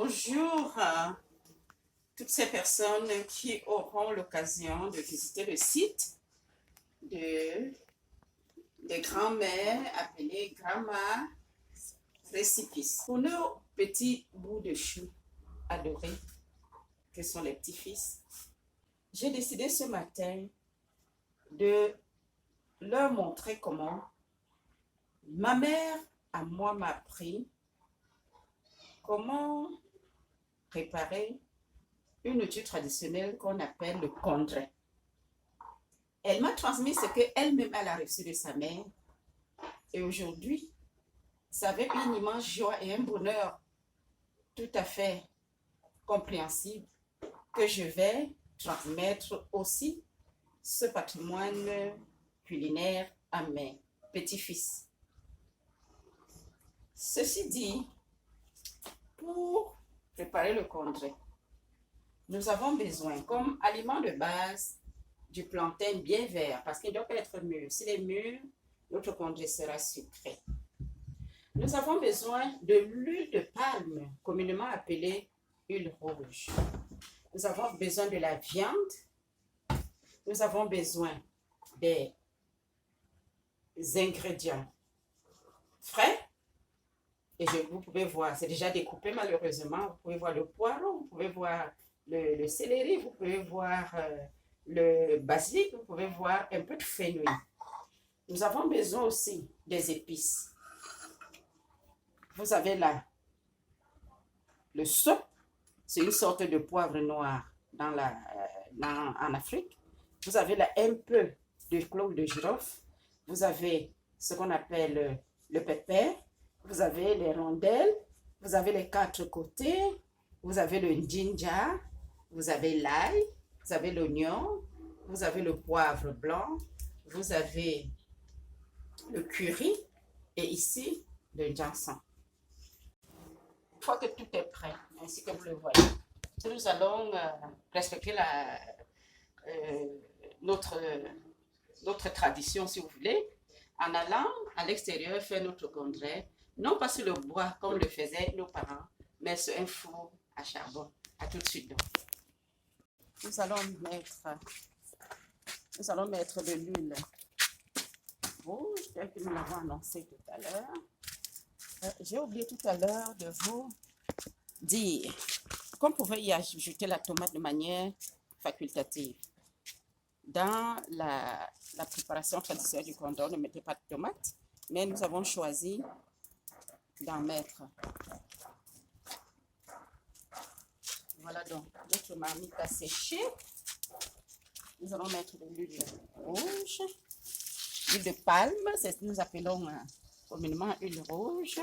Bonjour à toutes ces personnes qui auront l'occasion de visiter le site des grands-mères appelées Grandma Récipice. Pour nos petits bouts de chou adorés, que sont les petits-fils, j'ai décidé ce matin de leur montrer comment ma mère à moi m'a appris comment préparer une nourriture traditionnelle qu'on appelle le kondré. Elle m'a transmis ce qu'elle-même elle a reçu de sa mère. Et aujourd'hui, c'est avec une immense joie et un bonheur tout à fait compréhensible que je vais transmettre aussi ce patrimoine culinaire à mes petits-fils. Ceci dit, pour préparer le kondré, nous avons besoin, comme aliment de base, du plantain bien vert, parce qu'il ne doit pas être mûr. S'il est mûr, notre kondré sera sucré. Nous avons besoin de l'huile de palme, communément appelée huile rouge. Nous avons besoin de la viande. Nous avons besoin des ingrédients frais. Et vous pouvez voir, c'est déjà découpé malheureusement. Vous pouvez voir le poireau, vous pouvez voir le céleri, vous pouvez voir le basilic, vous pouvez voir un peu de fenouil. Nous avons besoin aussi des épices. Vous avez là le saut, c'est une sorte de poivre noir en Afrique. Vous avez là un peu de clove de girofle. Vous avez ce qu'on appelle le pépère. Vous avez les rondelles. Vous avez les quatre côtés. Vous avez le ginger. Vous avez l'ail. Vous avez l'oignon. Vous avez le poivre blanc. Vous avez le curry. Et ici, le ginseng. Une fois que tout est prêt, ainsi que vous le voyez, nous allons respecter notre tradition, si vous voulez, en allant à l'extérieur faire notre kondré, non pas sur le bois comme le faisaient nos parents, mais sur un four à charbon. À tout de suite donc. Nous allons mettre de l'huile rouge, tel que nous l'avons annoncé tout à l'heure. J'ai oublié tout à l'heure de vous dire qu'on pouvait y ajouter la tomate de manière facultative. Dans la préparation traditionnelle du kondré, on ne mettait pas de tomate, mais nous avons choisi d'en mettre. Voilà donc, notre marmite a séché. Nous allons mettre de l'huile rouge, l'huile de palme, c'est ce que nous appelons communément huile rouge.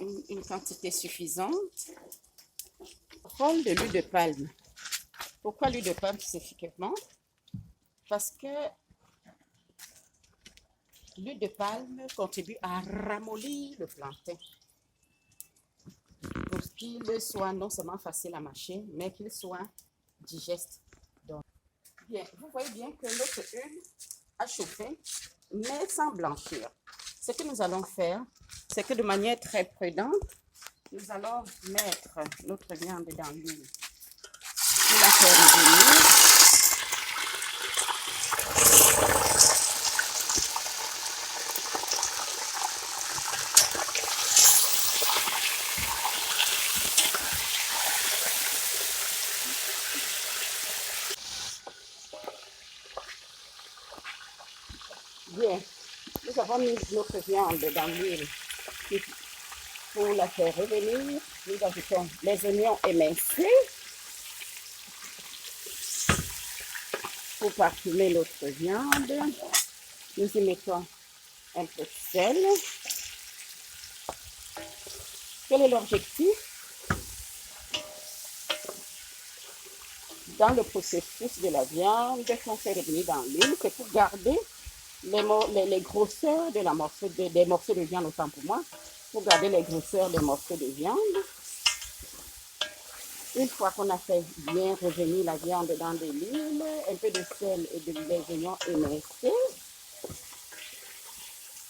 Une quantité suffisante. Rôle de l'huile de palme. Pourquoi l'huile de palme spécifiquement? Parce que l'huile de palme contribue à ramollir le plantain pour qu'il soit non seulement facile à mâcher, mais qu'il soit digeste. Donc, bien, vous voyez bien que notre huile a chauffé, mais sans blanchir. Ce que nous allons faire, c'est que de manière très prudente, nous allons mettre notre viande dans l'huile pour la faire revenir. Bien, nous avons mis notre viande dans l'huile pour la faire revenir. Nous ajoutons les oignons émincés pour parfumer notre viande. Nous y mettons un peu de sel. Quel est l'objectif? Dans le processus de la viande qu'on fait revenir dans l'huile, c'est pour garder les grosseurs de des morceaux de viande, autant pour moi, pour garder les grosseurs des morceaux de viande. Une fois qu'on a fait bien revenir la viande dans de l'huile, un peu de sel et des oignons émincés,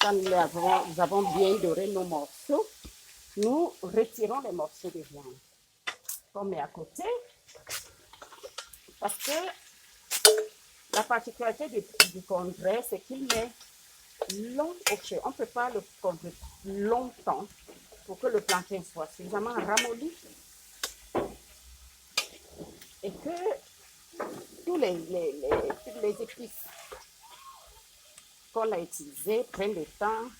quand nous avons bien doré nos morceaux, nous retirons les morceaux de viande qu'on met à côté parce que la particularité du congret, c'est qu'il met long au feu. On ne peut pas le congrer longtemps pour que le plantain soit suffisamment ramolli et que toutes les épices qu'on a utilisées prennent le temps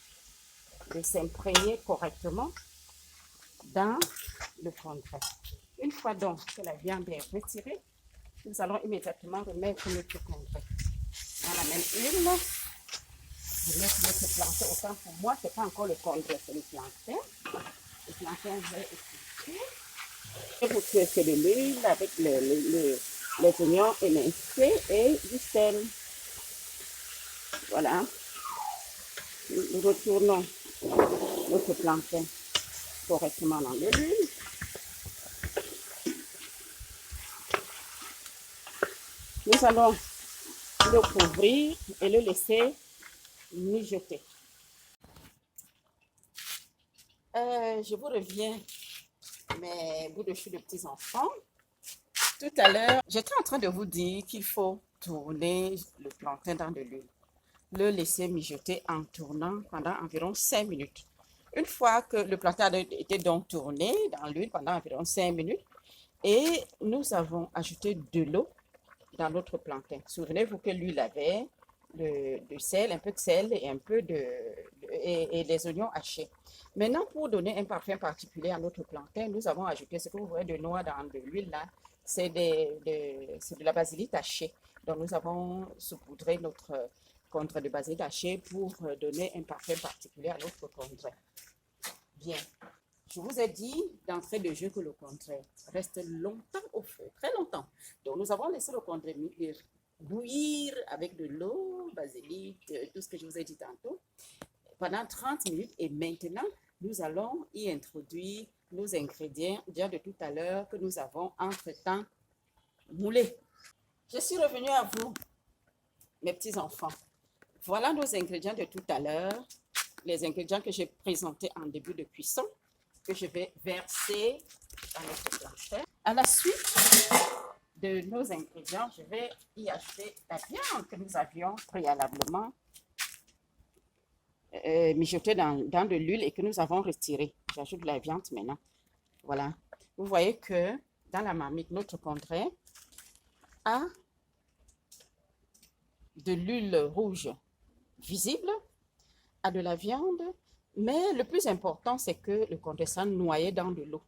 de s'imprégner correctement dans le congret. Une fois donc que la viande est retirée, nous allons immédiatement remettre notre congret dans la même huile. Je mets notre plantain. Autant pour moi, ce n'est pas encore le congret, c'est le plantain. Le plantain va éplucher. Et vous cuisez de l'huile avec les oignons émincés et du sel. Voilà. Nous retournons notre plantain correctement dans l'huile. Nous allons le couvrir et le laisser mijoter. Je vous reviens, mes bouts de chou de petits enfants. Tout à l'heure, j'étais en train de vous dire qu'il faut tourner le plantain dans de l'huile. Le laisser mijoter en tournant pendant environ 5 minutes. Une fois que le plantain a été donc tourné dans l'huile pendant environ 5 minutes, et nous avons ajouté de l'eau dans notre plantain. Souvenez-vous que l'huile avait du sel, un peu de sel et un peu et des oignons hachés. Maintenant, pour donner un parfum particulier à notre plantain, nous avons ajouté ce que vous voyez de noix dans de l'huile là. C'est de la basilic hachée. Donc, nous avons saupoudré notre congret de basilic haché pour donner un parfum particulier à notre congret. Bien. Je vous ai dit d'entrée de jeu que le congret reste longtemps au feu, très longtemps. Donc, nous avons laissé le congret bouillir avec de l'eau, basilic, tout ce que je vous ai dit tantôt, pendant 30 minutes. Et maintenant, nous allons y introduire nos ingrédients de tout à l'heure que nous avons entre-temps moulés. Je suis revenue à vous, mes petits enfants. Voilà nos ingrédients de tout à l'heure, les ingrédients que j'ai présentés en début de cuisson, que je vais verser dans notre plantain. À la suite de nos ingrédients, je vais y ajouter la viande que nous avions préalablement mijotée dans de l'huile et que nous avons retirée. J'ajoute la viande maintenant. Voilà. Vous voyez que dans la marmite, notre congret a de l'huile rouge visible, a de la viande, mais le plus important, c'est que le congret soit noyé dans de l'eau.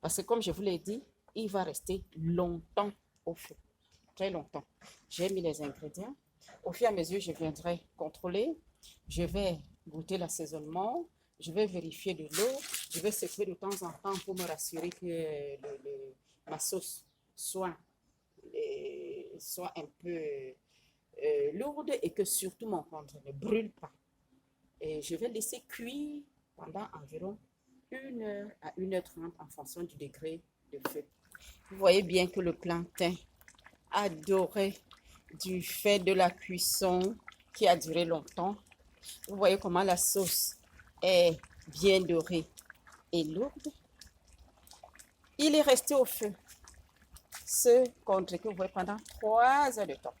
Parce que comme je vous l'ai dit, il va rester longtemps au feu, très longtemps. J'ai mis les ingrédients. Au fur et à mesure, je viendrai contrôler. Je vais goûter l'assaisonnement. Je vais vérifier de l'eau. Je vais secouer de temps en temps pour me rassurer que ma sauce soit un peu lourde et que surtout mon congret ne brûle pas. Et je vais laisser cuire pendant environ 1 heure à 1h30 en fonction du degré de feu. Vous voyez bien que le plantain a doré du fait de la cuisson qui a duré longtemps. Vous voyez comment la sauce est bien dorée et lourde. Il est resté au feu ce congret que vous voyez pendant 3 heures de temps.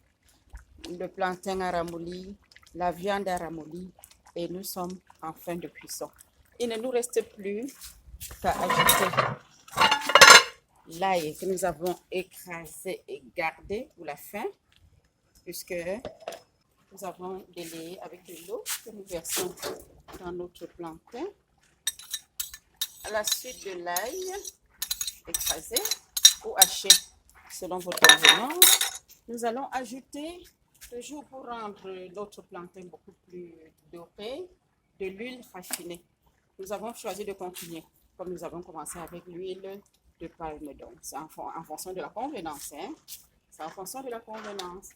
Le plantain a ramolli, la viande a ramolli et nous sommes en fin de cuisson. Il ne nous reste plus qu'à ajouter l'ail que nous avons écrasé et gardé pour la fin, puisque nous avons délayé avec de l'eau que nous versons dans notre plantain. À la suite de l'ail écrasé ou haché, selon votre convenance, nous allons ajouter, toujours pour rendre notre plantain beaucoup plus doré, de l'huile raffinée. Nous avons choisi de continuer, comme nous avons commencé avec l'huile de palme. Donc, c'est en fonction de la convenance. Hein? C'est en fonction de la convenance.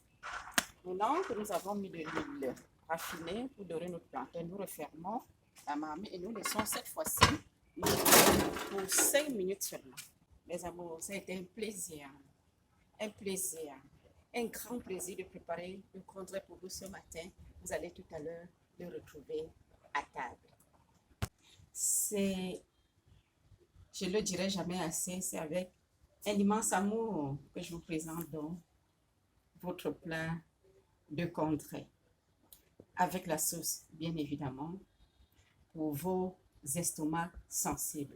Maintenant que nous avons mis de l'huile raffinée pour dorer notre plantain, nous refermons la marmite et nous laissons cette fois-ci pour 5 minutes seulement. Mes amours, ça a été un plaisir, un grand plaisir de préparer le congret pour vous ce matin. Vous allez tout à l'heure le retrouver à table. c'est, je ne le dirai jamais assez, c'est avec un immense amour que je vous présente donc votre plat de Condré, avec la sauce, bien évidemment, pour vos estomacs sensibles.